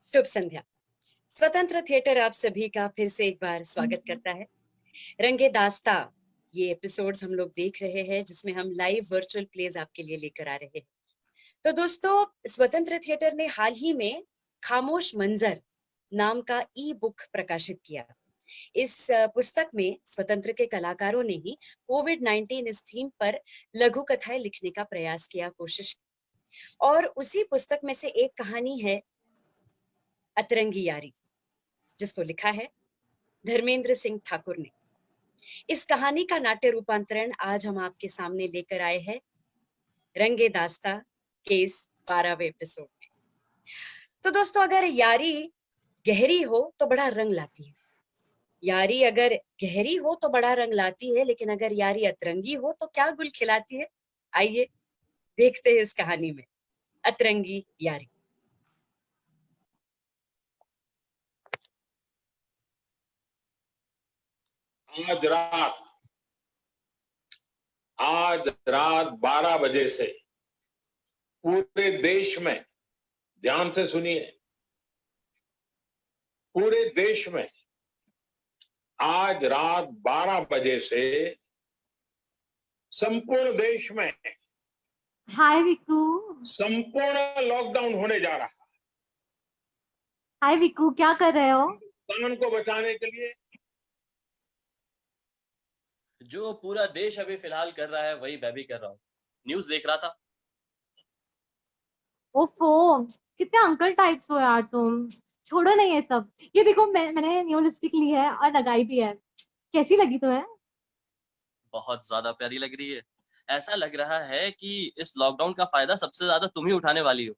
शुभ संध्या। स्वतंत्र थिएटर आप सभी का फिर से एक बार स्वागत करता है। रंगे दास्ता ये एपिसोड्स हम लोग देख रहे हैं जिसमें हम लाइव वर्चुअल प्लेज आपके लिए लेकर आ रहे हैं। तो दोस्तों, स्वतंत्र थिएटर ने हाल ही में खामोश मंजर नाम का ई बुक प्रकाशित किया। इस पुस्तक में स्वतंत्र के कलाकारों ने ही कोविड-19 इस थीम पर लघु कथाएं लिखने का प्रयास किया, कोशिश। और उसी पुस्तक में से एक कहानी है अतरंगी यारी, जिसको लिखा है धर्मेंद्र सिंह ठाकुर ने। इस कहानी का नाट्य रूपांतरण आज हम आपके सामने लेकर आए हैं रंगे दास्ता के इस 12वें एपिसोड में। तो दोस्तों, अगर यारी गहरी हो तो बड़ा रंग लाती है। यारी अगर गहरी हो तो बड़ा रंग लाती है, लेकिन अगर यारी अतरंगी हो तो क्या गुल खिलाती है। आइए देखते हैं इस कहानी में अतरंगी यारी। आज रात 12 बजे से पूरे देश में, ध्यान से सुनिए, पूरे देश में आज रात 12 बजे से संपूर्ण देश में हाय विकू। संपूर्ण लॉकडाउन होने जा रहा है। हाय विकू, क्या कर रहे हो? कानून को बचाने के लिए जो पूरा देश अभी फिलहाल कर रहा है वही मैं भी कर रहा हूँ। न्यूज़ देख रहा था। ओफो, कितने अंकल टाइप्स हो यार तुम। छोड़ो नहीं ये सब। ये देखो, मैंने न्यू लिपस्टिक ली है और लगाई भी है। कैसी लगी तुम्हें? बहुत ज्यादा प्यारी लग रही है। ऐसा लग रहा है कि इस लॉकडाउन का फायदा सबसे ज्यादा तुम ही उठाने वाली हो।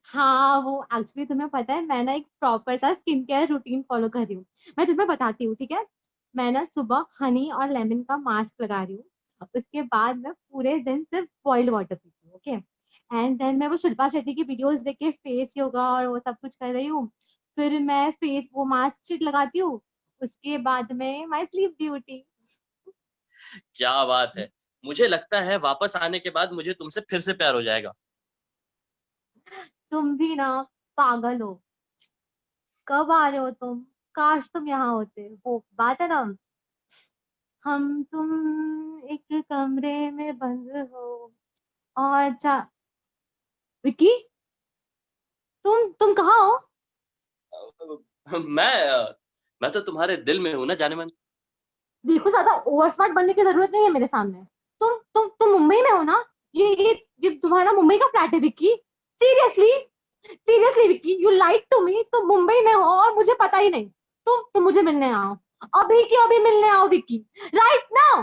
हाँ, वो एक्चुअली तुम्हें पता है, मैं ना एक प्रॉपर सा स्किन केयर रूटीन फॉलो कर रही हूँ। मैं तुम्हें बताती हूँ, ठीक है? मैं ना सुबह हनी और लेमन का मास्क लगा रही हूँ। उसके बाद मैं पूरे दिन सिर्फ बॉइल्ड वाटर पीती हूँ, ओके? एंड देन मैं वो शिल्पा शेट्टी की वीडियोस देख के फेस योगा और वो सब कुछ कर रही हूँ। फिर मैं फेस वो मास्क शीट लगाती हूँ। उसके बाद में माई स्लीप ड्यूटी। क्या बात है। मुझे लगता है वापस आने के बाद मुझे तुमसे फिर से प्यार हो जाएगा। तुम भी ना पागल हो। कब आ रहे हो तुम? काश तुम यहाँ होते। वो बात है ना, हम तुम एक कमरे में बंद हो और विकी, तुम कहाँ हो? मैं तो तुम्हारे दिल में हूँ ना जाने मन। देखो, ज्यादा ओवर स्मार्ट बनने की जरूरत नहीं है मेरे सामने। तुम मुंबई में हो ना? ये तुम्हारा मुंबई का फ्लैट है Vicky. Seriously, seriously Vicky, you like to me. तुम मुंबई में हो और मुझे पता ही नहीं। तुम मुझे मिलने आओ। अभी के अभी मिलने आओ विक्की, राइट नाउ।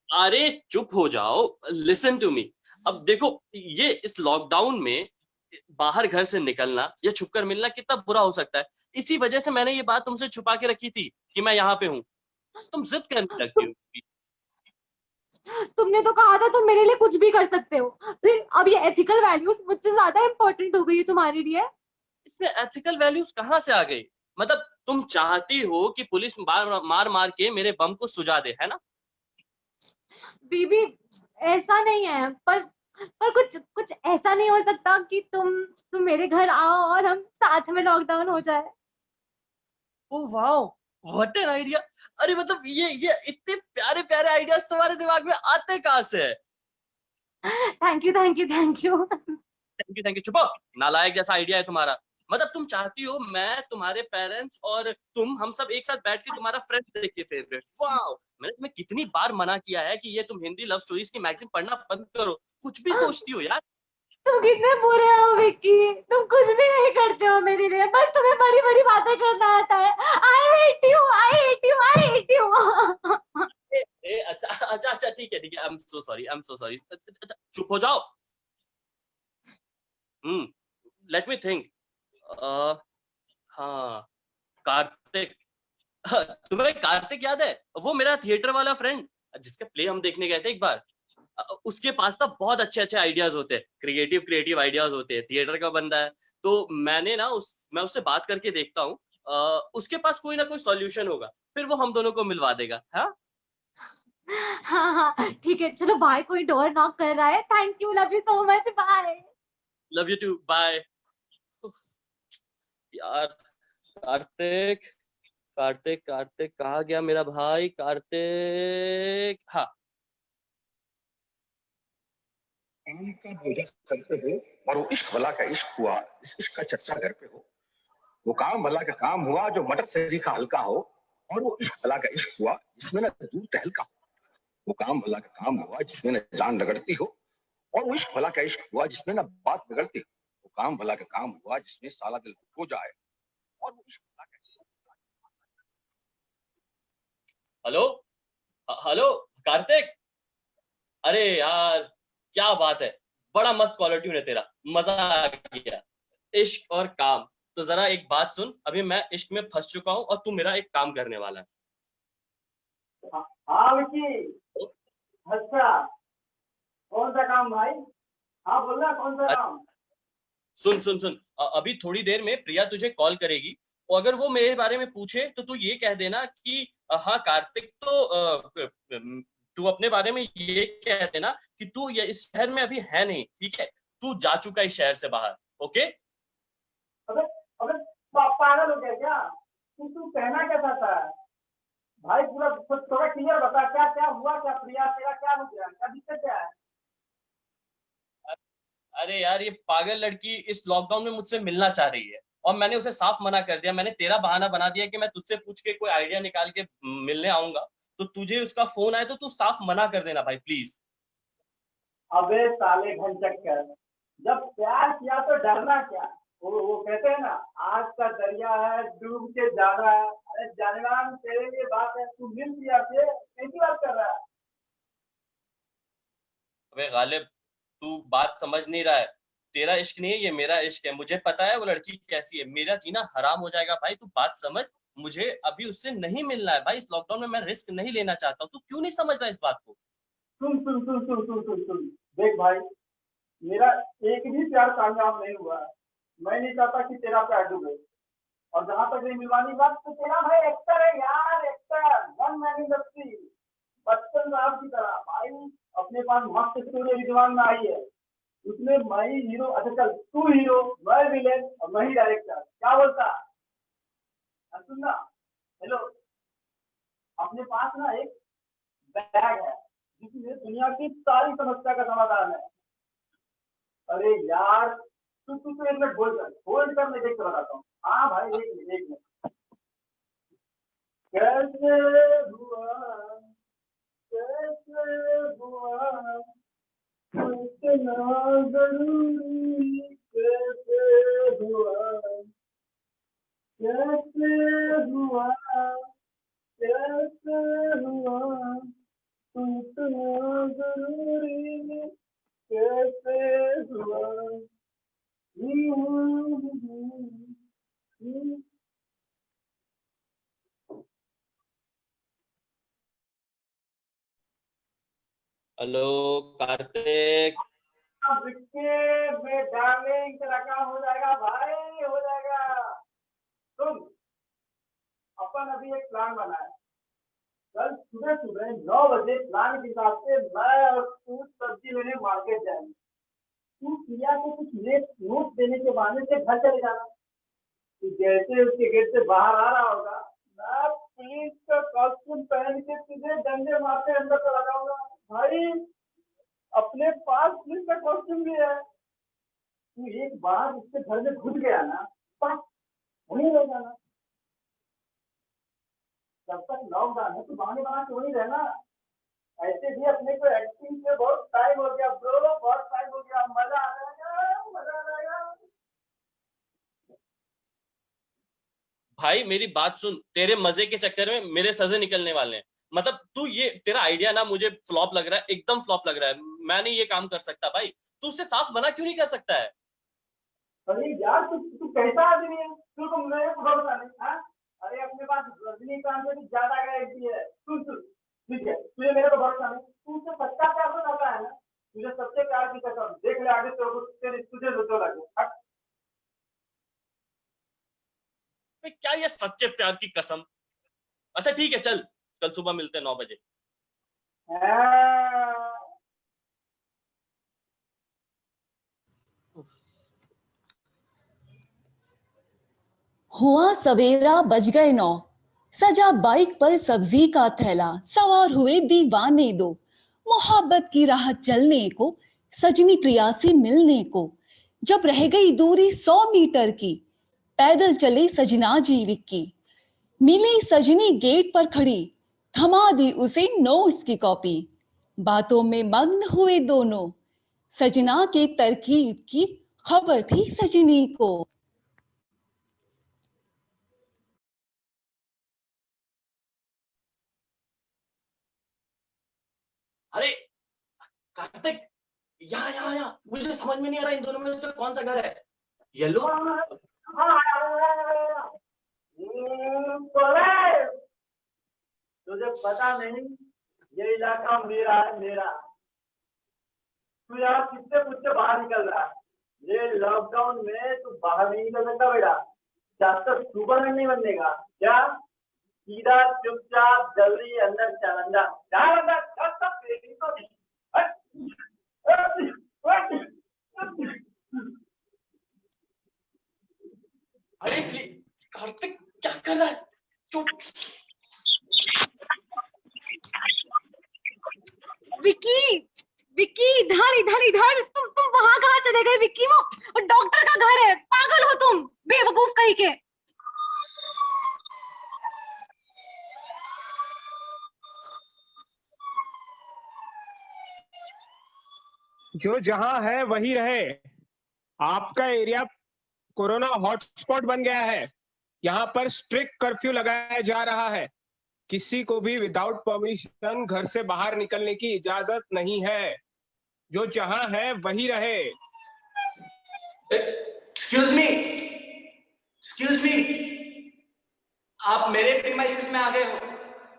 अरे चुप हो जाओ। Listen to me. अब देखो, ये इस लॉकडाउन में बाहर घर से निकलना या छुपकर मिलना कितना बुरा हो सकता है। इसी वजह से मैंने ये बात तुमसे छुपा के रखी थी कि मैं यहाँ पे हूँ। तुम जिद करने लगती तुम, हो। तुमने तो कहा था तुम मेरे लिए कुछ भी कर सकते हो। फिर अब ये एथिकल वैल्यूज मुझसे ज्यादा इंपॉर्टेंट हो गई है तुम्हारे लिए। इसमें एथिकल वैल्यूज कहाँ से आ गई? मतलब तुम चाहती हो कि पुलिस मार मार के मेरे बम को सुझा दे, है ना? बीबी, ऐसा नहीं है, पर कुछ कुछ ऐसा नहीं हो सकता कि तुम मेरे घर आओ और हम साथ में लॉकडाउन हो जाए। Oh wow, what an idea. अरे मतलब ये इतने प्यारे प्यारे आइडियाज तुम्हारे दिमाग में आते कहाँ से है? Thank you, thank you, thank you. Thank you चुप हो। नालायक जैसा आइडिया है तुम्हारा। मतलब तुम चाहती हो मैं, तुम्हारे पेरेंट्स और तुम हम सब एक साथ बैठ के तुम्हारा फ्रेंड देखे फेवरेट। वाओ, मैंने तुम्हें कितनी बार मना किया है कि ये तुम हिंदी लव स्टोरीज की मैगजीन पढ़ना बंद करो। कुछ भी सोचती हो यार। तुम कितने बुरे हो विक्की। तुम कुछ भी नहीं करते हो मेरे लिए, बस तुम्हें बड़ी बड़ी बातें करना आता है। I hate you, I hate you, I hate you. अच्छा अच्छा अच्छा, ठीक है I am so sorry, I am so sorry. अच्छा चुप हो जाओ। Let me think. हाँ, कार्तिक। तुम्हें कार्तिक याद है? वो मेरा थिएटर वाला फ्रेंड जिसका प्ले हम देखने गए थे एक बार। उसके पास ना बहुत अच्छे अच्छे आइडियाज होते हैं, क्रिएटिव क्रिएटिव आइडियाज होते हैं। थिएटर का बंदा है। तो मैं उससे बात करके देखता हूँ। उसके पास कोई ना कोई सॉल्यूशन होगा, फिर वो हम दोनों को मिलवा देगा। हाँ हाँ हाँ ठीक है, चलो बाय। कोई डोर नॉक कर रहा है। Thank you, love you so much, bye. Love you too, bye. यार कार्तिक कार्तिक कार्तिक कहाँ गया मेरा भाई कार्तिक? हाँ, काम का बोझा करते हो और वो इश्क भला का इश्क हुआ, इस इश्क का चर्चा घर पे हो। वो काम भला का काम हुआ जो मटर सरीखा हल्का हो, और वो इश्क भला का इश्क हुआ जिसमें न दूध टहलका हो। वो काम भला का काम हुआ जिसमें न जान रगड़ती हो, और वो इश्क भला का इश्क हुआ जिसमें न बात बिगड़ती हो। वो काम भला का काम हुआ जिसमें साला दिल हो जाए, और वो इश्क भला का इश्क हेलो हेलो कार्तिक। अरे यार क्या बात है, बड़ा मस्त कॉलर ट्यून है तेरा, मजा आ गया। इश्क और काम, तो जरा एक बात सुन, अभी मैं इश्क में फंस चुका हूँ और तू मेरा एक काम करने वाला है। हाँ विकी। अच्छा, कौन सा काम भाई? हाँ बोलना, कौन सा काम? सुन सुन सुन, अभी थोड़ी देर में प्रिया तुझे कॉल करेगी, और अगर वो मेरे बारे में पूछे तो तू ये कह देना कि हाँ कार्तिक, तो तू अपने बारे में ये कह देना कि तू ये इस शहर में अभी है नहीं, ठीक है? तू जा चुका है इस शहर से बाहर, ओके? अबे अबे पागल हो गया क्या? तू कहना क्या चाहता है भाई? पूरा थोड़ा क्लियर बता, क्या क्या हुआ, क्या प्रिया तेरा क्या हो गया, क्या दिक्कत क्या है? अरे यार, ये पागल लड़की इस लॉकडाउन में मुझसे मिलना चाह रही है, और मैंने उसे साफ मना कर दिया। मैंने तेरा बहाना बना दिया कि मैं तुझसे पूछ के कोई आइडिया निकाल के मिलने आऊंगा, तो तुझे उसका फोन आए तो तू साफ मना कर देना भाई, प्लीज। अबे साले घनचक्कर, जब प्यार किया तो डरना क्या? वो कहते हैं ना, आज का दरिया है डूब के जाना है। अरे जानवर, तेरे लिए बात है, तू मिल प्रिया से, कैसी बात कर रहा है? अबे गालिब, तू बात समझ नहीं रहा है। तेरा इश्क नहीं है, ये मेरा इश्क है। मुझे पता है वो लड़की कैसी है, मेरा जीना हराम हो जाएगा भाई। तू बात समझ, मुझे अभी उससे नहीं मिलना है भाई। इस लॉकडाउन में मैं रिस्क नहीं लेना चाहता हूँ। तू क्यों नहीं समझ रहा इस बात को? सुन सुन सुन सुन सुन सुन सुन, देख भाई, मेरा एक भी प्यार कामयाब नहीं हुआ है। मैं नहीं चाहता कि तेरा प्यार डूबे। और जहां तक रही मिलवानी बात, तो तेरा भाई एक्टर है यार, actor, one man industry, Bachchan साहब की तरह भाई। अपने पास मस्त स्टोरी विद्वान में आई है, उसमें मैं ही हीरो। अच्छा चल, तू हीरो, मैं विलेन और मैं ही डायरेक्टर, क्या बोलता? सुनना, हेलो, अपने पास ना एक बैग है जिसमें दुनिया की सारी समस्या का समाधान है। अरे यार, तू एक मिनट होल्ड कर, मैं देख कर बताता हूँ। हाँ भाई, एक मिनट एक मिनट। कैसे हुआ, कैसे हुआ, इतना जरूरी कैसे हुआ, कैसे हुआ, कैसे हुआ, इतना जरूरी कैसे हुआ। हेलो कार्तिक। डार्लिंग, तेरा काम हो जाएगा भाई, हो जाएगा। सुन, अपन अभी एक प्लान बनाए। कल सुबह सुबह 9 बजे प्लान के हिसाब से मैं और तू सब्जी लेने मार्केट जाएंगे। तू प्रिया को कुछ नोट देने के बहाने से घर चले जाना। तू जैसे उसके गेट से बाहर आ रहा होगा, मैं पुलिस का कॉस्ट्यूम पहन के तुझे डंडे मारते अंदर चला जाऊंगा। भाई, अपने पास पुलिस का कॉस्ट्यूम भी है। तू एक बार उसके घर में घुस गया ना, बस वहीं रह जाना। जब तक लॉकडाउन है तो बहाने बना के वहीं रहना। ऐसे भी अपने को एक्टिंग से बहुत टाइम हो गया ब्रो, बहुत टाइम हो गया। मजा आ जाएगा, मजा आ जाएगा। भाई मेरी बात सुन, तेरे मजे के चक्कर में मेरे सजे निकलने वाले हैं। मतलब तू, ये तेरा आइडिया ना मुझे फ्लॉप लग रहा है, एकदम फ्लॉप लग रहा है। मैं नहीं ये काम कर सकता भाई। तू उससे साफ मना क्यों नहीं कर सकता है? अरे यार, तू कैसा आदमी है? तू तो मेरे को भरोसा नहीं, हाँ? अरे अपने पास रजनीकांत से भी ज्यादा गारंटी है। सुन सुन, ठीक है, तुझे मेरे को भरोसा नहीं, तू उससे सच्चा प्यार तो करता है ना? तुझे सच्चे प्यार की कसम, देख ले आगे तुझे जो लगे। क्या ये सच्चे प्यार की कसम? अच्छा ठीक है, चल कल सुबह मिलते हैं 9 बजे। हाँ। हुआ सवेरा बज गए 9, सजा बाइक पर सब्जी का थैला, सवार हुए दीवाने दो, मोहब्बत की राह चलने को, सजनी प्रिया से मिलने को। जब रह गई दूरी 100 मीटर की, पैदल चले सजना जी विक्की। मिली सजनी गेट पर खड़ी, थमा दी उसे नोट्स की कॉपी। बातों में मग्न हुए दोनों, सजना के तरकीब की खबर थी सजनी को। अरे कार्तिक, यहाँ मुझे समझ में नहीं आ रहा इन दोनों में से कौन सा घर है। येलो। तुझे पता नहीं ये इलाका मेरा है, मेरा। तू यहाँ किससे मुझसे बाहर निकल रहा है? ये लॉकडाउन में तू बाहर नहीं निकल सकता बेटा। जब तक सुपर नहीं बनेगा क्या, सीधा चुपचाप जल्दी अंदर चल, अंदर क्या अंदर तब तक देखी तो नहीं। अरे प्लीज कार्तिक, क्या कर रहा है? चुप। विक्की, विक्की इधर इधर इधर, तुम वहां कहाँ चले गए विक्की? वो डॉक्टर का घर है, पागल हो तुम, बेवकूफ कहीं के। जो जहां है वही रहे। आपका एरिया कोरोना हॉटस्पॉट बन गया है। यहाँ पर स्ट्रिक्ट कर्फ्यू लगाया जा रहा है। किसी को भी विदाउट परमिशन घर से बाहर निकलने की इजाजत नहीं है। जो जहां है वही रहे। एक्सक्यूज मी, आप मेरे प्रीमाइसेस में आ गए हो।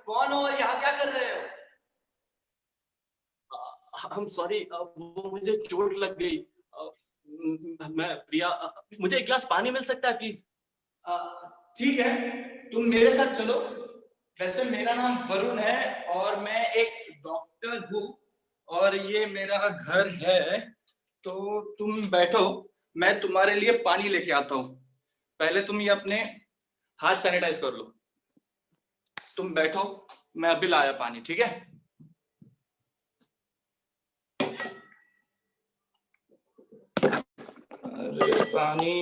कौन हो और यहाँ क्या कर रहे हो? I'm sorry, वो मुझे चोट लग गई। मैं प्रिया, मुझे एक गिलास पानी मिल सकता है प्लीज? ठीक है, तुम मेरे साथ चलो। वैसे मेरा नाम वरुण है और मैं एक डॉक्टर हूँ और ये मेरा घर है। तो तुम बैठो, मैं तुम्हारे लिए पानी लेके आता हूँ। पहले तुम ये अपने हाथ सैनिटाइज कर लो। तुम बैठो, मैं अभी लाया पानी, ठीक है? अरे पानी।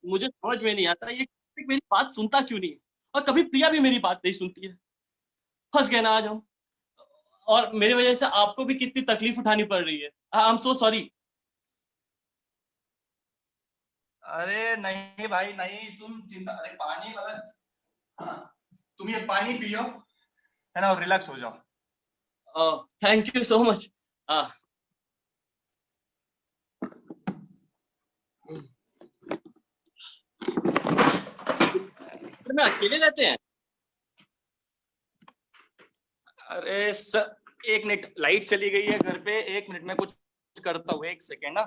मुझे समझ में नहीं आता ये मेरी बात सुनता क्यों नहीं है, और कभी प्रिया भी मेरी बात नहीं सुनती है। फंस गए ना आज हम, और मेरी वजह से आपको भी कितनी तकलीफ उठानी पड़ रही है। I am so sorry. अरे नहीं भाई नहीं, तुम चिंता। अरे पानी वाला, हाँ, तुम ये पानी पियो, है ना, और रिलैक्स हो जाओ। Thank you so much. में अकेले रहते हैं? अरे सर, एक मिनट, लाइट चली गई है घर पे। एक मिनट में कुछ करता हूँ, एक सेकेंड ना।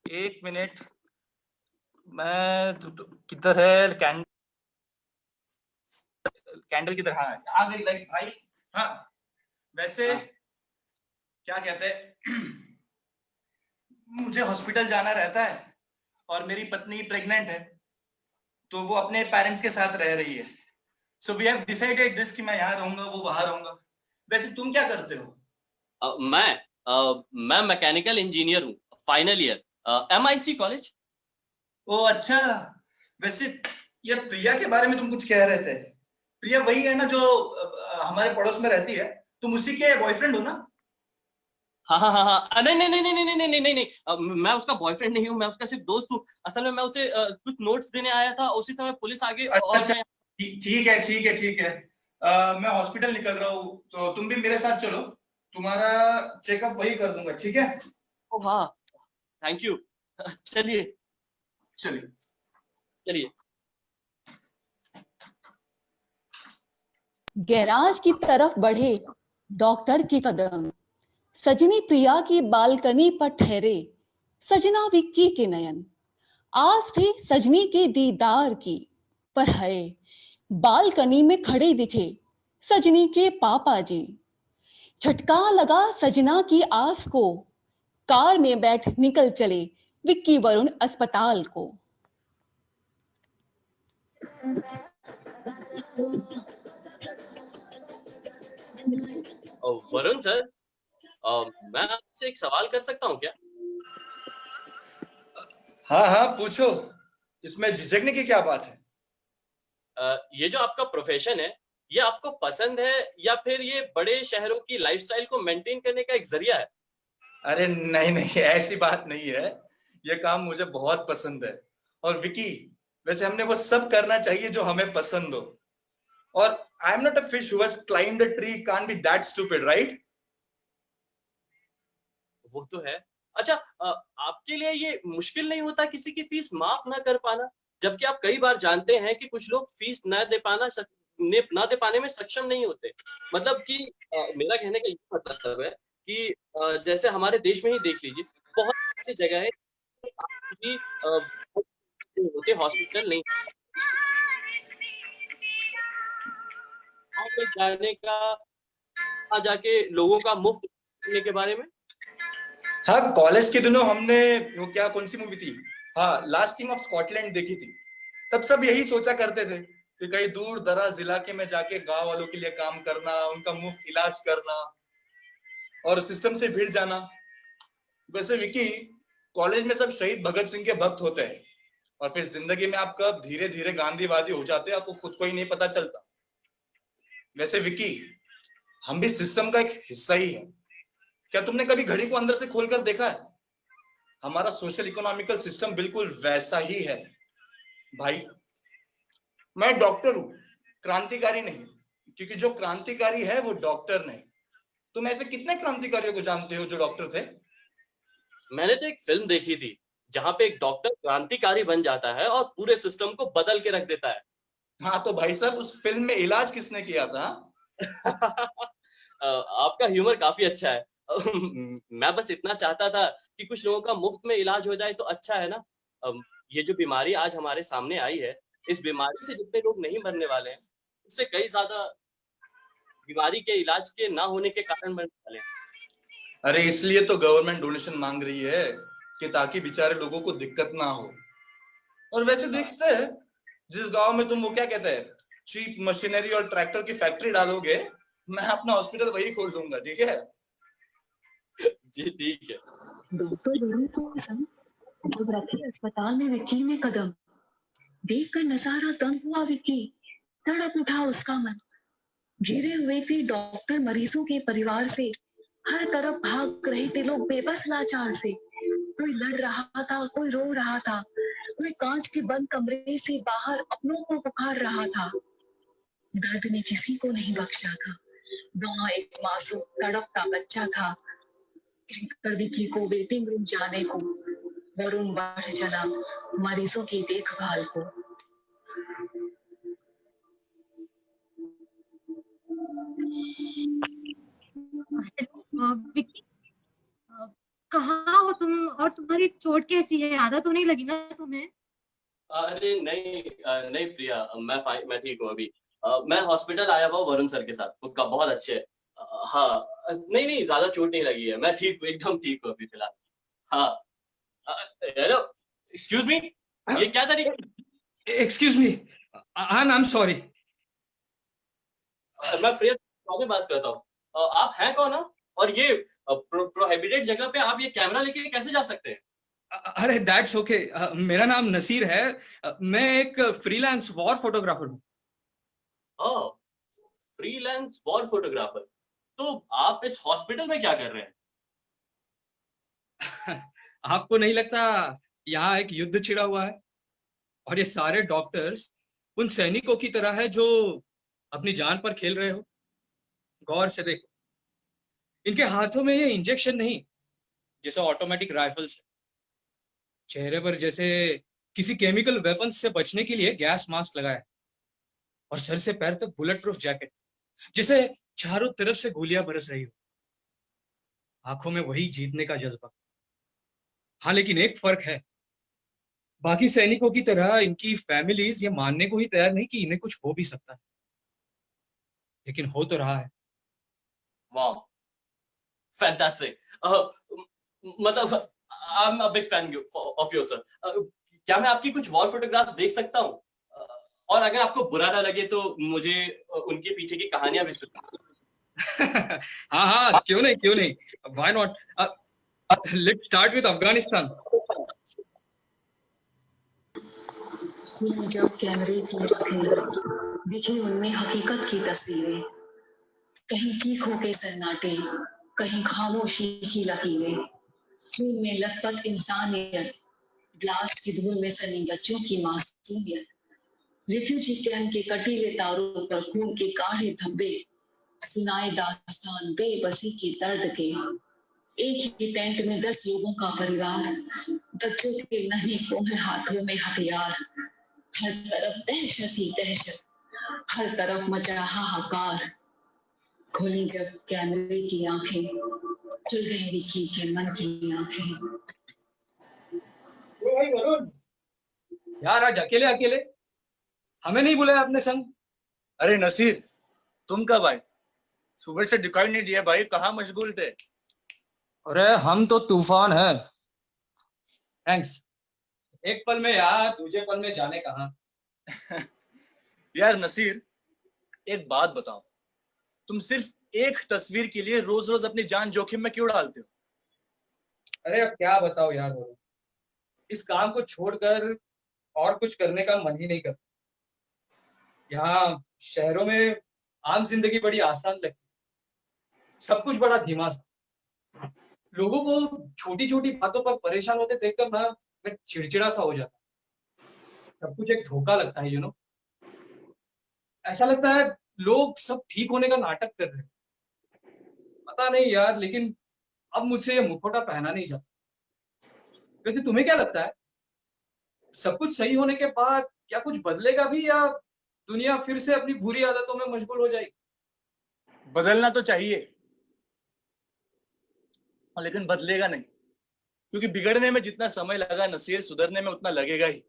एक मिनट, मैं किधर है कैंडल किधर? हाँ, आ गई लाइट भाई। हाँ, वैसे क्या कहते हैं, मुझे हॉस्पिटल जाना रहता है और मेरी पत्नी प्रेग्नेंट है, तो वो अपने पेरेंट्स के साथ रह रही है। So we have decided this कि मैं यहाँ रहूंगा, वो वहां रहूंगा। वैसे तुम क्या करते हो? मैं मैकेनिकल इंजीनियर हूँ, फाइनल ईयर, MIC कॉलेज। ओ अच्छा, वैसे ये प्रिया के बारे में तुम कुछ कह रहे थे। प्रिया वही है ना जो हमारे पड़ोस में रहती है? तुम उसी के बॉयफ्रेंड हो ना? हाँ, नहीं, मैं उसका बॉयफ्रेंड नहीं हूँ, मैं उसका सिर्फ दोस्त हूँ। असल में मैं उसे कुछ नोट्स देने आया था, उसी समय पुलिस आ गई। अच्छा, ठीक है। मैं हॉस्पिटल निकल रहा हूँ, तो तुम भी मेरे साथ चलो, तुम्हारा चेकअप वही कर दूंगा, ठीक है? ओ हाँ, थैंक यू। चलिए। गैराज की तरफ बढ़े डॉक्टर के कदम, सजनी प्रिया की बालकनी पर ठहरे सजना विक्की के नयन। आस थी सजनी के दीदार की, पर है बालकनी में खड़े दिखे सजनी के पापा जी। झटका लगा सजना की आस को, कार में बैठ निकल चले विक्की वरुण अस्पताल को। वरुण सर, मैं आपसे एक सवाल कर सकता हूँ क्या? हाँ हाँ पूछो, इसमें झिझकने की क्या बात है? ये जो आपका प्रोफेशन है, ये आपको पसंद है या फिर ये बड़े शहरों की लाइफस्टाइल को मेंटेन करने का एक जरिया है? अरे नहीं नहीं, ऐसी बात नहीं है। ये काम मुझे बहुत पसंद है। और विकी, वैसे हमने वो सब करना चाहिए जो हमें पसंद हो। और I am not a fish who has climbed a tree, can't be that stupid, right? वो तो है। अच्छा, आपके लिए ये मुश्किल नहीं होता किसी की फीस माफ ना कर पाना, जबकि आप कई बार जानते हैं कि कुछ लोग फीस ना दे पाने में सक्षम नहीं होते। मतलब कि मेरा कहने का ये मतलब है कि जैसे हमारे देश में ही देख लीजिए, बहुत ऐसी जगह है कि होते हॉस्पिटल नहीं में जाने का, वहाँ जाके लोगों का मुफ्त करने के बारे में। हाँ, कॉलेज के दिनों हमने वो क्या, कौन सी मूवी थी, हाँ लास्ट किंग ऑफ स्कॉटलैंड देखी थी। तब सब यही सोचा करते थे कि कहीं दूर दराज इलाके में जाके गांव वालों के लिए काम करना, उनका मुफ्त इलाज करना और सिस्टम से भिड़ जाना। वैसे विकी, कॉलेज में सब शहीद भगत सिंह के भक्त होते हैं और फिर जिंदगी में आप कब धीरे धीरे गांधीवादी हो जाते हैं, आपको खुद को ही नहीं पता चलता। वैसे विकी, हम भी सिस्टम का एक हिस्सा ही है। क्या तुमने कभी घड़ी को अंदर से खोलकर देखा है? हमारा सोशल इकोनॉमिकल सिस्टम बिल्कुल वैसा ही है भाई। मैं डॉक्टर हूं, क्रांतिकारी नहीं, क्योंकि जो क्रांतिकारी है वो डॉक्टर नहीं। तुम ऐसे कितने क्रांतिकारियों को जानते हो जो डॉक्टर थे? मैंने तो एक फिल्म देखी थी जहां पे एक डॉक्टर क्रांतिकारी बन जाता है और पूरे सिस्टम को बदल के रख देता है। हाँ तो भाई साहब, उस फिल्म में इलाज किसने किया था? आपका ह्यूमर काफी अच्छा है। मैं बस इतना चाहता था कि कुछ लोगों का मुफ्त में इलाज हो जाए तो अच्छा है ना। ये जो बीमारी आज हमारे सामने आई है, इस बीमारी से जितने लोग नहीं मरने वाले हैं, उससे कई ज्यादा बीमारी के इलाज के ना होने के कारण मरने वाले हैं। अरे इसलिए तो गवर्नमेंट डोनेशन मांग रही है कि ताकि बेचारे लोगों को दिक्कत ना हो। और वैसे देखते हैं, जिस गांव में तुम वो क्या कहते हैं, चीप मशीनरी और ट्रैक्टर की फैक्ट्री डालोगे, मैं अपना हॉस्पिटल वही खोल दूंगा, ठीक है? जी ठीक है। डॉक्टर वरुण को संग जब रखे अस्पताल में विक्की में कदम, देखकर नजारा दंग हुआ विक्की, तड़प उठा उसका मन। घिरे हुए थे डॉक्टर मरीजों के परिवार से, हर तरफ भाग रहे थे लोग बेबस लाचार से। कोई लड़ रहा था, कोई रो रहा था, कोई कांच के बंद कमरे से बाहर अपनों को पुकार रहा था। दर्द ने किसी को नहीं बख्शा था। वहाँ एक मासूम तड़पता बच्चा था। कहकर विक्की को वेटिंग रूम जाने को, वरुण बढ़ चला मरीजों की देखभाल को। विक्की, कहाँ हो तुम और तुम्हारी चोट कैसी है? आदत तो नहीं लगी ना तुम्हें? अरे नहीं नहीं प्रिया, मैं ठीक हूँ अभी। मैं हॉस्पिटल आया हुआ वरुण सर के साथ, उनका बहुत अच्छे है। हाँ, नहीं नहीं ज्यादा चोट नहीं लगी है, मैं ठीक हूँ, एकदम ठीक हूँ अभी फिलहाल। हाँ, हेलो, एक्सक्यूज मी, ये क्या तरीका? Excuse me, I am sorry. मैं प्रिया से बात करता हूँ। आप हैं कौन हो? और ये प्रोहिबिटेड जगह पे आप ये कैमरा लेके कैसे जा सकते हैं? अरे दैट्स ओके, मेरा नाम नसीर है। मैं एक फ्रीलांस वॉर फोटोग्राफर हूँ। ओह, फ्रीलांस वॉर फोटोग्राफर। तो आप इस हॉस्पिटल में क्या कर रहे हैं? आपको नहीं लगता यहाँ एक युद्ध छिड़ा हुआ है और ये सारे डॉक्टर्स उन सैनिकों की तरह है जो अपनी जान पर खेल रहे हो? गौर से देखो, इनके हाथों में ये इंजेक्शन नहीं, जैसे ऑटोमेटिक राइफल्स है। चेहरे पर जैसे किसी केमिकल वेपन से बचने के लिए गैस मास्क लगाया, और सर से पैर तक बुलेट प्रूफ जैकेट, जैसे चारों तरफ से गोलियां बरस रही हो। आंखों में वही जीतने का जज्बा। हाँ, लेकिन एक फर्क है, बाकी सैनिकों की तरह इनकी फैमिलीज ये मानने को ही तैयार नहीं कि इन्हें कुछ हो भी सकता है, लेकिन हो तो रहा है। वाह, फैंटास्टिक। मतलब I am a big fan of your sir. क्या मैं आपकी कुछ वॉल फोटोग्राफ देख सकता हूँ? और अगर आपको बुरा ना लगे तो मुझे उनके पीछे की कहानियां भी सुना। हाँ हाँ, क्यों नहीं, why not. Let's start with Afghanistan. जब कैमरे की आंखें दिखी उनमें हकीकत की तस्वीरें, कहीं चीखों के सन्नाटे, कहीं खामोशी की लकीरें, खून में लथपथ इंसानियत, ब्लास्ट की धूल में सनी बच्चों की मासूमियत, रिफ्यूजी कैंप के कटीले तारों पर खून के गाढ़े धब्बे, सुनाए दास्तान बेबसी के दर्द के। एक ही टेंट में 10 लोगों का परिवार, बच्चों के नन्हे कोमल हाथों में हथियार, हर तरफ दहशत ही दहशत, हर तरफ मचा हाहाकार। खोली जब कैमरे की आंखें, खुल गई विक्की के मन की आंखें। ओ भाई वरुण, यार आज अकेले अकेले हमें नहीं बुलाया अपने संग। अरे नसीर, तुम कब आए? सुबह से दिखाई नहीं दिया भाई, कहाँ मशगूल थे? अरे हम तो तूफान है। थैंक्स। एक पल में यार, दूसरे पल में जाने कहाँ। यार नसीर, एक बात बताओ, तुम सिर्फ एक तस्वीर के लिए रोज रोज अपनी जान जोखिम में क्यों डालते हो? अरे अब क्या बताओ यार वरुण, इस काम को छोड़कर और कुछ करने का मन ही नहीं करता। यहाँ शहरों में आम जिंदगी बड़ी आसान लगती, सब कुछ बड़ा धीमा सा। लोगों को छोटी छोटी बातों पर परेशान होते देखकर ना मैं चिड़चिड़ा सा हो जाता। सब कुछ एक धोखा लगता है, ऐसा लगता है लोग सब ठीक होने का नाटक कर रहे हैं। पता नहीं यार, लेकिन अब मुझसे ये मुखौटा पहना नहीं जाता। वैसे तुम्हें क्या लगता है, सब कुछ सही होने के बाद क्या कुछ बदलेगा भी, या दुनिया फिर से अपनी बुरी आदतों में मशगूल हो जाएगी? बदलना तो चाहिए, लेकिन बदलेगा नहीं, क्योंकि बिगड़ने में जितना समय लगा नसीर, सुधरने में उतना लगेगा ही।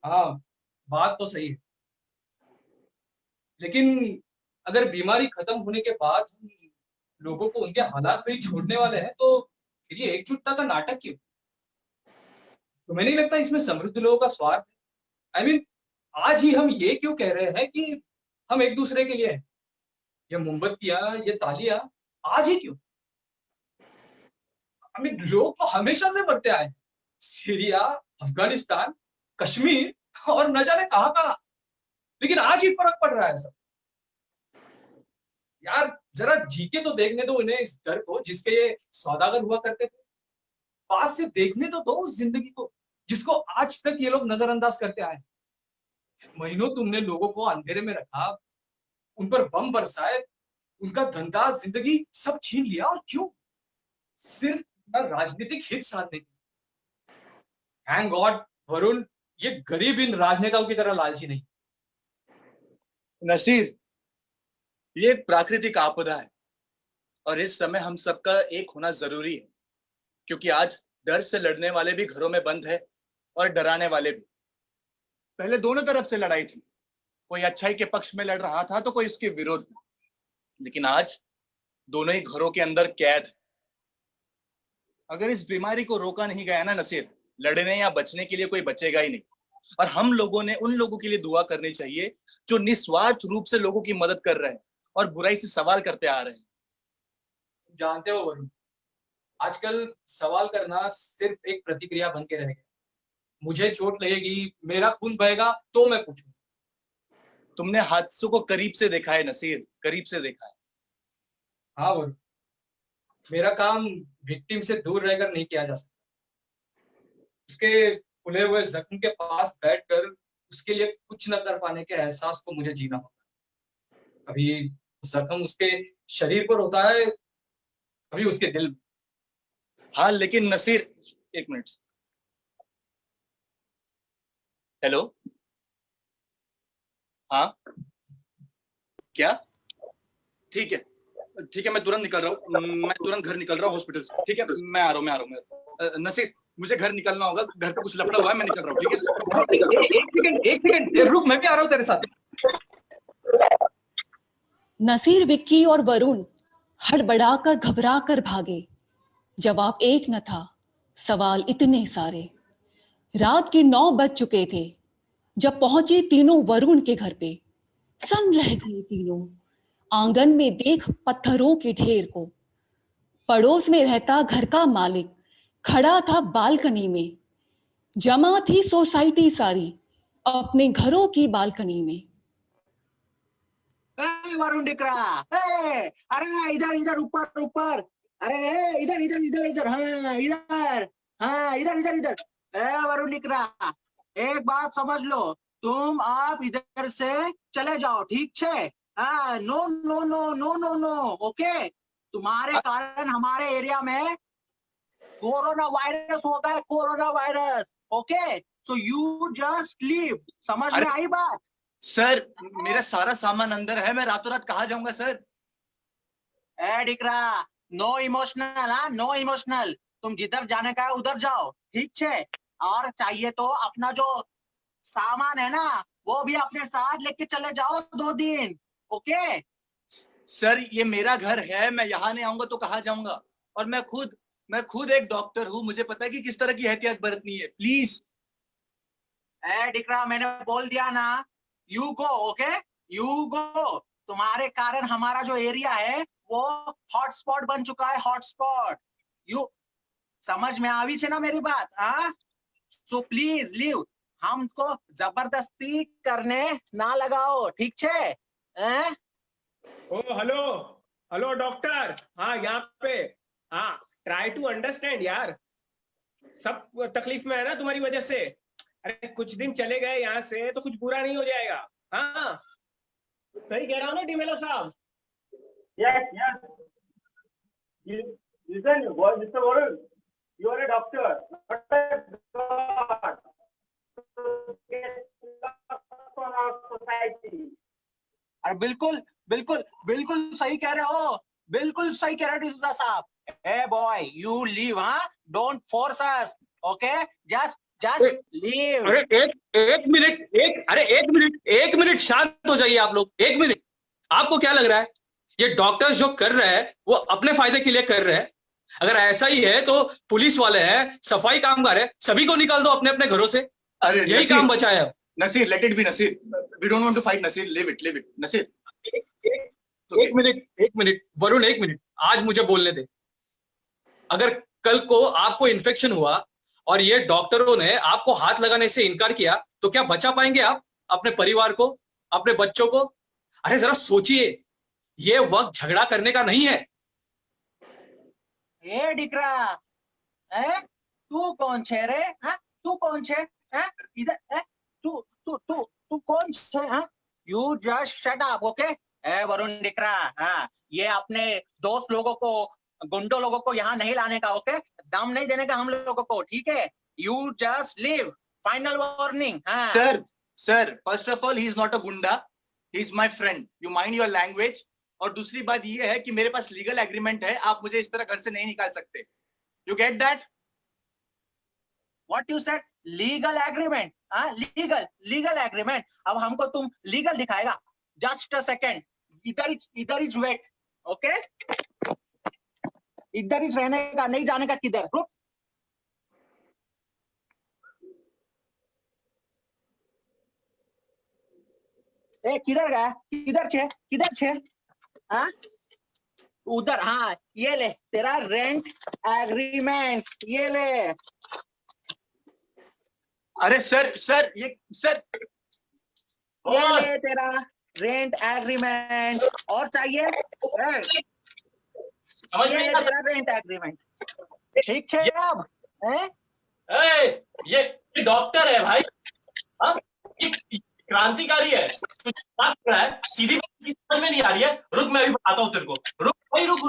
हाँ, बात तो सही है, लेकिन अगर बीमारी खत्म होने के बाद हम लोगों को उनके हालात में ही छोड़ने वाले हैं, तो फिर ये एकजुटता का नाटक क्यों? तुम्हें नहीं लगता इसमें समृद्ध लोगों का स्वार्थ है? I mean, आज ही हम ये क्यों कह रहे हैं कि हम एक दूसरे के लिए हैं? ये मोमबत्तियां, ये तालियां आज ही क्यों? लोग तो हमेशा से बढ़ते आए, सीरिया, अफगानिस्तान, कश्मीर और न जाने कहां कहां, लेकिन आज ही फर्क पड़ रहा है सब। यार जरा जीके तो देखने दो उन्हें, इस डर को जिसके ये सौदागर हुआ करते थे। पास से देखने तो दो उस जिंदगी को जिसको आज तक ये लोग नजरअंदाज करते आए। महीनों तुमने लोगों को अंधेरे में रखा, उन पर बम बरसाए, उनका धंधा, जिंदगी सब छीन लिया, और क्यों? सिर्फ राजनीतिक हित साधने की। थैंक गॉड वरुण, ये गरीब इन राजनेताओं की तरह लालची नहीं। नसीर, ये एक प्राकृतिक आपदा है, और इस समय हम सबका एक होना जरूरी है, क्योंकि आज डर से लड़ने वाले भी घरों में बंद है और डराने वाले भी। पहले दोनों तरफ से लड़ाई थी, कोई अच्छाई के पक्ष में लड़ रहा था तो कोई इसके विरोध में, लेकिन आज दोनों ही घरों के अंदर कैद है। अगर इस बीमारी को रोका नहीं गया ना नसीर, लड़ने या बचने के लिए कोई बचेगा ही नहीं। और हम लोगों ने उन लोगों के लिए दुआ करनी चाहिए जो निस्वार्थ रूप से लोगों की मदद कर रहे हैं और बुराई से सवाल करते आ रहे हैं। जानते हो वरुण, आजकल सवाल करना सिर्फ एक प्रतिक्रिया बन के रह गया। मुझे चोट लगेगी, मेरा खून बहेगा तो मैं पूछूं। तुमने हादसों को करीब से देखा है नसीर, करीब से देखा है। हाँ वरुण, मेरा काम विक्टिम से दूर रहकर नहीं किया जा सकता। उसके खुले हुए जख्म के पास बैठकर उसके लिए कुछ न कर पाने के एहसास को मुझे जीना होता है। कभी जख्म उसके शरीर पर होता है, कभी उसके दिल में। हाँ लेकिन नसीर, एक मिनट। हेलो, हाँ क्या? ठीक है ठीक है, मैं तुरंत निकल रहा हूँ, मैं तुरंत घर निकल रहा हूँ हॉस्पिटल से। ठीक है, मैं आ रहा हूँ। नसीर, मुझे घर निकलना होगा, घर पे कुछ लफड़ा हुआ है, मैं निकल रहा हूँ। ठीक है, एक सेकंड रुक, मैं भी आ रहा हूँ तेरे साथ। नसीर, विक्की और वरुण हड़बड़ाकर घबराकर भागे। जवाब एक न था, सवाल इतने सारे। रात के 9 बज चुके थे जब पहुंचे तीनों वरुण के घर पे। सन रह गए तीनों आंगन में देख पत्थरों के ढेर को। पड़ोस में रहता घर का मालिक खड़ा था बालकनी में। जमा थी सोसाइटी सारी अपने घरों की बालकनी में। वरुण दिख रहा, अरे इधर इधर ऊपर ऊपर, अरे इधर इधर इधर इधर, हाँ इधर इधर इधर। वरुण दिख रहा, एक बात समझ लो, तुम आप इधर से चले जाओ, ठीक है? No no no no no no, okay? तुम्हारे कारण हमारे एरिया में कोरोना वायरस हो गया, corona virus, okay? So you just leave. समझ में आई बात? सर मेरा सारा सामान अंदर है, मैं रातों रात कहाँ जाऊंगा सर? दिख रहा, नो इमोशनल, नो इमोशनल। तुम जिधर जाने का है उधर जाओ, ठीक है? और चाहिए तो अपना जो सामान है ना वो भी अपने साथ लेके चले जाओ 2 दिन, ओके? सर ये मेरा घर है, मैं यहाँ नहीं आऊंगा तो कहाँ जाऊंगा? और मैं खुद एक डॉक्टर हूँ, मुझे पता है कि किस तरह की एहतियात बरतनी है। प्लीज। दिख रहा, मैंने बोल दिया ना, you go, okay? You go. तुम्हारे कारण हमारा जो एरिया है वो हॉटस्पॉट बन चुका है, हॉटस्पॉट। यू समझ में आवी छे ना मेरी बात? So please leave. हमको जबरदस्ती करने ना लगाओ, ठीक है? ओ हेलो हेलो डॉक्टर, हाँ यहाँ पे, हाँ ट्राई टू अंडरस्टैंड यार, सब तकलीफ में है ना तुम्हारी वजह से। अरे कुछ दिन चले गए यहाँ से तो कुछ बुरा नहीं हो जाएगा। हाँ सही कह रहा हूँ ना डिमेलो साहब? Yes, yes. Listen, boy, Mr. Varun, you are a doctor, not a god. For our society. अरे बिल्कुल बिल्कुल बिल्कुल सही कह रहे हो, बिल्कुल सही कह रहे हो डिसूजा साहब। A boy, you leave, don't force us, okay? Just leave. अरे एक मिनट शांत हो जाइए आप लोग, 1 मिनट। आपको क्या लग रहा है ये डॉक्टर्स जो कर रहे हैं वो अपने फायदे के लिए कर रहे हैं? अगर ऐसा ही है तो पुलिस वाले हैं, सफाई कामगार है, सभी को निकाल दो अपने अपने घरों से। अरे यही काम बचा है अब। Naseer, let it be Naseer, we don't want to fight Naseer, leave it Naseer. एक मिनट वरुण, 1 मिनट, आज मुझे बोलने दे। अगर कल को आपको इन्फेक्शन हुआ और ये डॉक्टरों ने आपको हाथ लगाने से इनकार किया तो क्या बचा पाएंगे आप अपने परिवार को, अपने बच्चों को? अरे जरा सोचिए, ये वक्त झगड़ा करने का नहीं है। ए डिकरा, तू कौन छे रे? तू कौन छे? इधर तू कौन छे? You just shut up, okay? Varun डिकरा, ये अपने दोस्त लोगों को, गुंडों लोगों को यहाँ नहीं लाने का, ओके? दम नहीं देने का हम लोगों को, ठीक है? You just leave, final warning. Sir first of all he is not a गुंडा, he is my friend, you mind your language. और दूसरी बात ये है कि मेरे पास लीगल एग्रीमेंट है, आप मुझे इस तरह घर से नहीं निकाल सकते। You get that? What you said? Legal agreement? Legal agreement? अब हमको तुम लीगल दिखाएगा? जस्ट अ सेकेंड, इधर इज वेट, ओके? इधर ही रहने का, नहीं जाने का किधर। रुक, किधर गया? किधर छे? उधर, ये ले तेरा रेंट एग्रीमेंट, ये ले। अरे सर ये ले तेरा रेंट एग्रीमेंट। और चाहिए? ये ले तेरा रेंट एग्रीमेंट, ठीक है? अब ये डॉक्टर है भाई, ये क्रांतिकारी है, तुझे बात कर रहा है, सीधी बात समझ में नहीं आ रही है। रुक, मैं अभी बताता हूँ तेरे को। रुक भाई, रुक,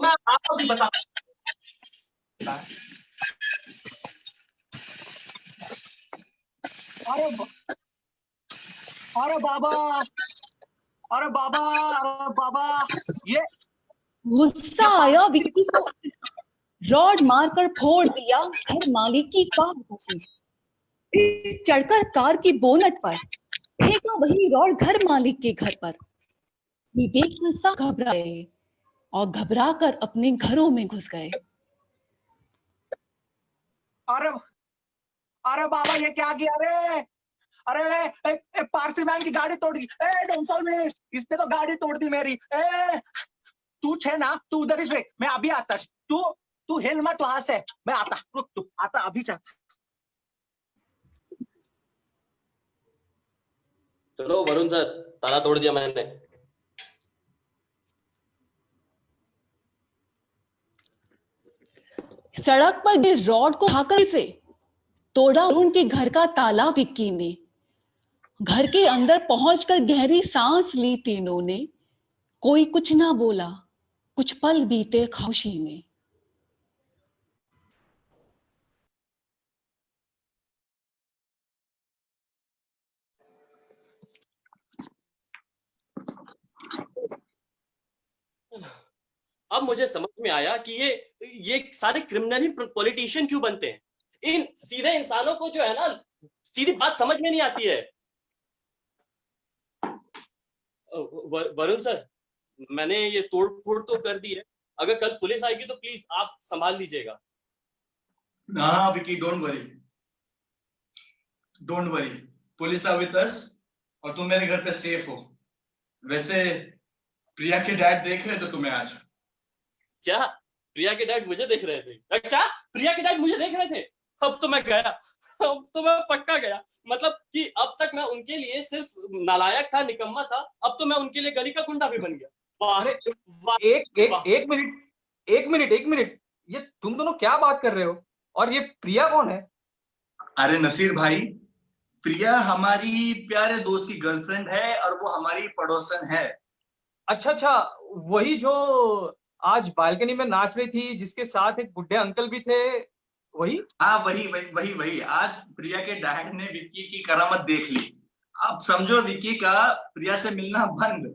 मैं आपको भी बता। अरे बाबा, ये गुस्सा आया विक्की को, रॉड मारकर फोड़ दिया घर मालिक की कार को। फिर चढ़कर कार की बोनट पर फेंका वही रॉड घर मालिक के घर पर। ये देखकर सब घबराए, और घबराकर अपने घरों में घुस गए। अरे अरे बाबा ये क्या किया रे? अरे पारसी मैन की गाड़ी तोड़ दी। डोंसल में इसने तो गाड़ी तोड़ दी मेरी। तू छे ना, तू उधर ही से, मैं अभी आता। तू तू हिल मत वहां से, मैं आता, रुक, तू आता अभी जाता। चलो वरुण सर, ताला तोड़ दिया मैंने। सड़क पर गिरे रॉड को उठाकर से तोड़ा वरुण के घर का ताला विक्की ने। घर के अंदर पहुंचकर गहरी सांस ली तीनों ने। कोई कुछ ना बोला, कुछ पल बीते खामोशी में। अब मुझे समझ में आया कि ये सारे क्रिमिनल ही पॉलिटिशियन क्यों बनते हैं। इन सीधे इंसानों को जो है ना, सीधी बात समझ में नहीं आती है। वरुण सर, मैंने ये तोड़ फोड़ तो कर दी है, अगर कल पुलिस आएगी तो प्लीज आप संभाल लीजिएगा। हाँ Vicky, don't worry, police are with us और तुम मेरे घर पे सेफ हो। वैसे प्रिया के डैड देख रहे थे तुम्हें आज। क्या प्रिया के डैड मुझे देख रहे थे? क्या प्रिया के डैड मुझे देख रहे थे? अब तो मैं गया, अब तो मैं पक्का गया। मतलब कि अब तक मैं उनके लिए सिर्फ नालायक था, निकम्मा था, अब तो मैं उनके लिए गली का गुंडा भी बन गया। एक मिनट, ये तुम दोनों क्या बात कर रहे हो? और ये प्रिया कौन है? अरे नसीर भाई, प्रिया हमारी प्यारे दोस्त की गर्लफ्रेंड है और वो हमारी पड़ोसन है। अच्छा, वही जो आज बालकनी में नाच रही थी, जिसके साथ एक बुढ़े अंकल भी थे, वही? हाँ वही। आज प्रिया के डैड ने विक्की की करामत देख ली। अब समझो विक्की का प्रिया से मिलना बंद।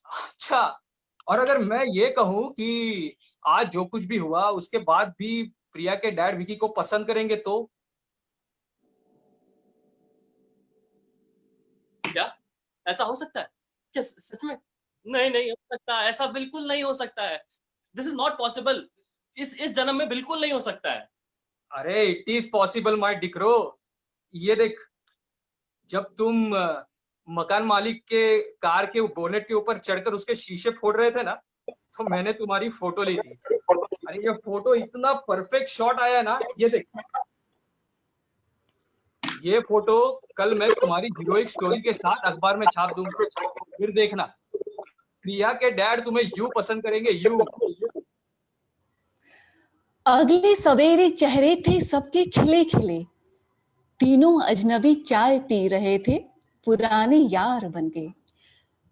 अच्छा, और अगर मैं ये कहूं कि आज जो कुछ भी हुआ उसके बाद भी प्रिया के डैड विकी को पसंद करेंगे तो? क्या ऐसा हो सकता है? क्या सच में? नहीं हो सकता, ऐसा बिल्कुल नहीं हो सकता है। This is not possible. इस जन्म में बिल्कुल नहीं हो सकता है। अरे इट इज पॉसिबल माय डिक्रो। ये देख, जब तुम मकान मालिक के कार के बोनेट के ऊपर चढ़कर उसके शीशे फोड़ रहे थे ना, तो मैंने तुम्हारी फोटो ली थी। अरे ये फोटो इतना परफेक्ट शॉट आया ना, ये देख। ये फोटो कल मैं तुम्हारी हीरोइक स्टोरी के साथ अखबार में छाप दूंगा, फिर देखना प्रिया के डैड तुम्हें यूं पसंद करेंगे, यूं। अगले सवेरे चेहरे थे सबके खिले खिले। तीनों अजनबी चाय पी रहे थे, पुराने यार बन के।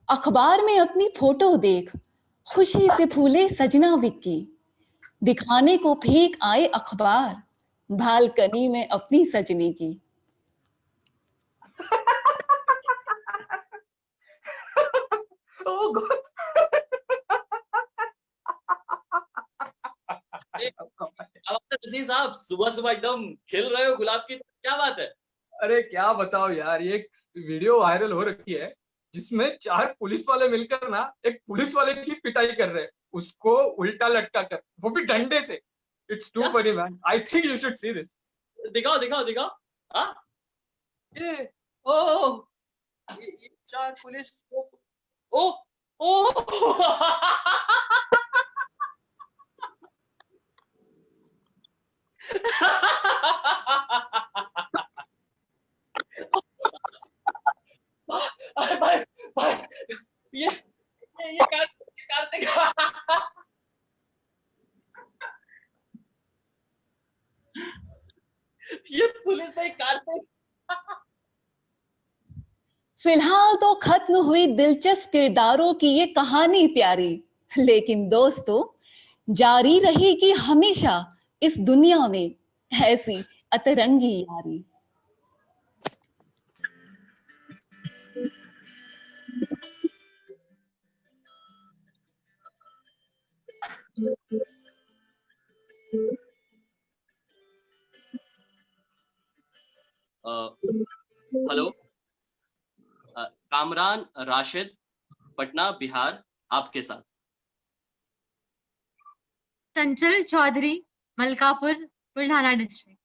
अखबार में अपनी फोटो देख खुशी से फूले सजना विक्की। दिखाने को फेंक आए अखबार बालकनी में अपनी सजनी की। साहब सुबह एकदम खिल रहे हो गुलाब की, क्या बात है? अरे क्या बताओ यार, ये एक वीडियो वायरल हो रखी है जिसमें 4 पुलिस वाले मिलकर ना एक पुलिस वाले की पिटाई कर रहे हैं, उसको उल्टा लटका कर, वो भी डंडे से। It's to funny man, I think you should see this. दिखाओ। हाँ, ये ओ ये 4 पुलिस, ओ भाई, ये कार्तिक। ये पुलिस नहीं, कार्तिक। फिलहाल तो खत्म हुई दिलचस्प किरदारों की ये कहानी प्यारी, लेकिन दोस्तों जारी रहेगी हमेशा इस दुनिया में ऐसी अतरंगी यारी। हेलो, कामरान राशिद, पटना बिहार, आपके साथ। चंचल चौधरी, मलकापुर, बुल्ढाना डिस्ट्रिक्ट।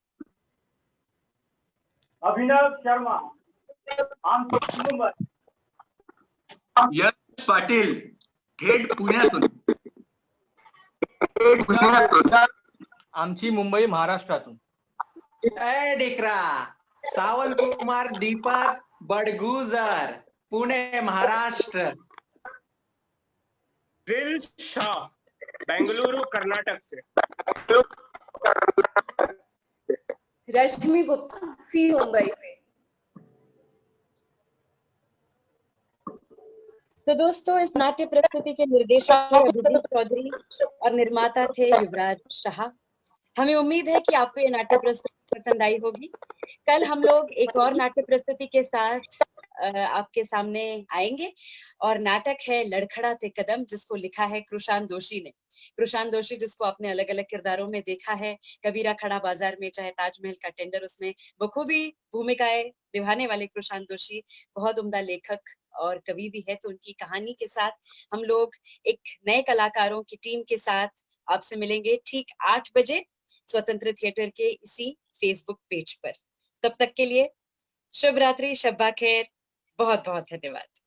अभिनव शर्मा, आमची मुंबई। यश पाटील, थेट पुण्यातून। आमची मुंबई, महाराष्ट्रातून। ए डिकरा, सावंत कुमार दीपक बडगुजर, पुणे महाराष्ट्र। दिल शाह, बेंगलुरु कर्नाटक से। रश्मि गुप्ता, सी मुंबई से। तो दोस्तों, इस नाट्य प्रस्तुति के निर्देशक थे अभिजीत चौधरी और निर्माता थे युवराज शाह। हमें उम्मीद है कि आपको ये नाट्य प्रस्तुति पसंद आई होगी। कल हम लोग एक और नाट्य प्रस्तुति के साथ आपके सामने आएंगे और नाटक है लड़खड़ाते कदम, जिसको लिखा है कृशांत दोषी ने। कृशांत दोषी जिसको आपने अलग अलग किरदारों में देखा है, कबीरा खड़ा बाजार में, चाहे ताजमहल का टेंडर, उसमें बखूबी भूमिकाएं निभाने वाले कृशांत दोषी बहुत उम्दा लेखक और कवि भी है। तो उनकी कहानी के साथ हम लोग एक नए कलाकारों की टीम के साथ आपसे मिलेंगे ठीक 8 बजे स्वतंत्र थिएटर के इसी फेसबुक पेज पर। तब तक के लिए शुभ रात्रि, शब्बा खैर, बहुत बहुत धन्यवाद।